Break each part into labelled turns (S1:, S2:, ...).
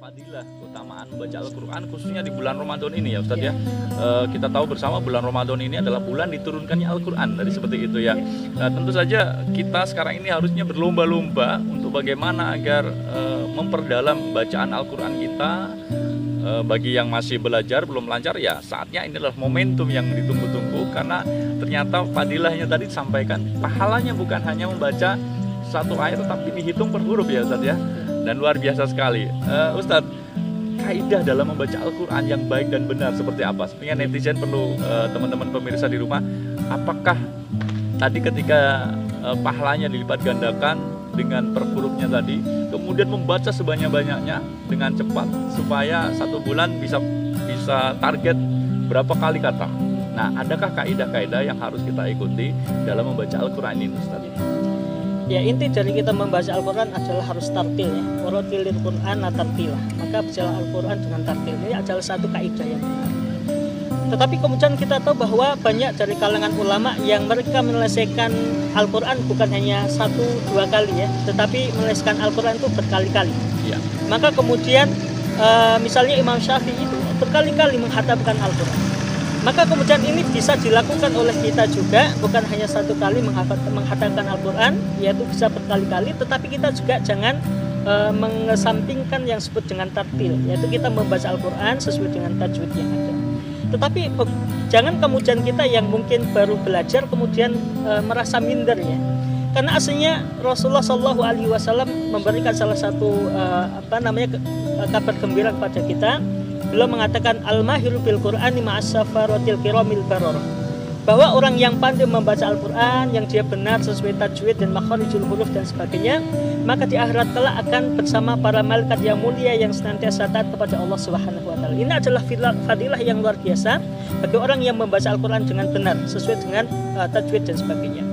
S1: fadilah, keutamaan membaca Al-Quran khususnya di bulan Ramadan ini ya Ustadz ya. Kita tahu bersama bulan Ramadan ini adalah bulan diturunkannya Al-Quran, dari seperti itu ya. Nah, tentu saja kita sekarang ini harusnya berlomba-lomba untuk bagaimana agar memperdalam bacaan Al-Quran kita. Bagi yang masih belajar belum lancar ya saatnya ini adalah momentum yang ditunggu-tunggu, karena ternyata fadilahnya tadi disampaikan pahalanya bukan hanya membaca satu ayat tetapi dihitung per huruf ya Ustadz ya, dan luar biasa sekali. Ustadz, kaidah dalam membaca Al-Quran yang baik dan benar seperti apa? Sebenarnya netizen perlu, teman-teman pemirsa di rumah, apakah tadi ketika pahalanya dilipat gandakan dengan per hurufnya tadi, kemudian membaca sebanyak-banyaknya dengan cepat supaya satu bulan bisa target berapa kali kata. Nah, adakah kaidah-kaidah yang harus kita ikuti dalam membaca Al-Quran ini Ustaz?
S2: Ya, inti dari kita membaca Al-Quran adalah harus tartil ya. Waratilil Qur'an tartilah. Maka bacalah Al-Quran dengan tartil. Ini adalah satu kaidah yang benar. Tetapi kemudian kita tahu bahwa banyak dari kalangan ulama yang mereka menyelesaikan Al-Quran bukan hanya 1-2 kali ya, tetapi menyelesaikan Al-Quran itu berkali-kali ya. Maka kemudian misalnya Imam Syafi'i itu berkali-kali menghatamkan Al-Quran. Maka kemudian ini bisa dilakukan oleh kita juga, bukan hanya 1 kali menghatamkan Al-Quran, yaitu bisa berkali-kali. Tetapi kita juga jangan mengesampingkan yang disebut dengan tartil, yaitu kita membaca Al-Quran sesuai dengan tajwid yang ada. Tetapi jangan kemudian kita yang mungkin baru belajar kemudian merasa minder ya, karena aslinya Rasulullah SAW memberikan salah satu kabar gembira kepada kita. Beliau mengatakan al-mahiru bil Qur'ani ma'as-safaratil kiramil bararah, bahwa orang yang pandai membaca Al-Quran, yang dia benar sesuai tajwid dan makharijul huruf dan sebagainya, maka di akhirat kelak akan bersama para malaikat yang mulia yang senantiasa taat kepada Allah Subhanahu wa taala. Ini adalah fadilah yang luar biasa bagi orang yang membaca Al-Quran dengan benar sesuai dengan tajwid dan sebagainya.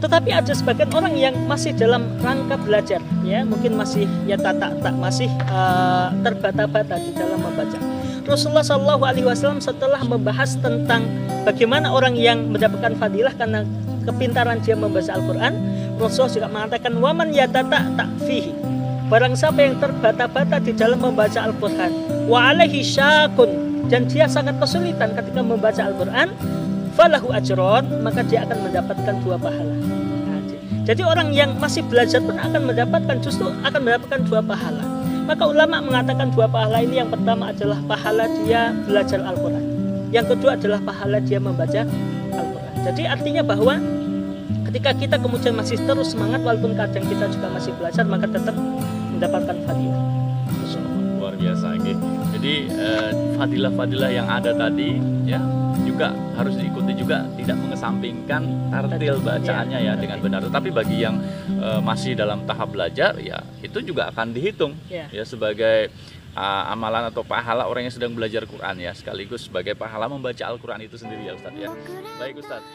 S2: Tetapi ada sebagian orang yang masih dalam rangka belajar ya, mungkin masih ya masih terbata-bata di dalam membaca. Rasulullah SAW setelah membahas tentang bagaimana orang yang mendapatkan fadilah karena kepintaran dia membaca Al-Quran, Rasulullah juga mengatakan waman yatata ta'fihi, barang siapa yang terbata-bata di dalam membaca Al-Quran, wa alaihi syakun, dan dia sangat kesulitan ketika membaca Al-Quran, falahu ajron, maka dia akan mendapatkan 2 pahala. Jadi orang yang masih belajar pun akan mendapatkan 2 pahala. Maka ulama mengatakan 2 pahala ini, yang pertama adalah pahala dia belajar Al-Quran, yang kedua adalah pahala dia membaca Al-Quran. Jadi artinya bahwa ketika kita kemudian masih terus semangat walaupun kadang kita juga masih belajar, maka tetap mendapatkan fadilah.
S1: Luar biasa gitu. Jadi fadilah-fadilah yang ada tadi ya juga harus diikuti juga, tidak mengesampingkan tartil bacaannya ya dengan benar. Tetapi bagi yang masih dalam tahap belajar ya itu juga akan dihitung ya sebagai amalan atau pahala orang yang sedang belajar Quran ya, sekaligus sebagai pahala membaca Al-Quran itu sendiri ya Ustadz ya. Baik Ustadz.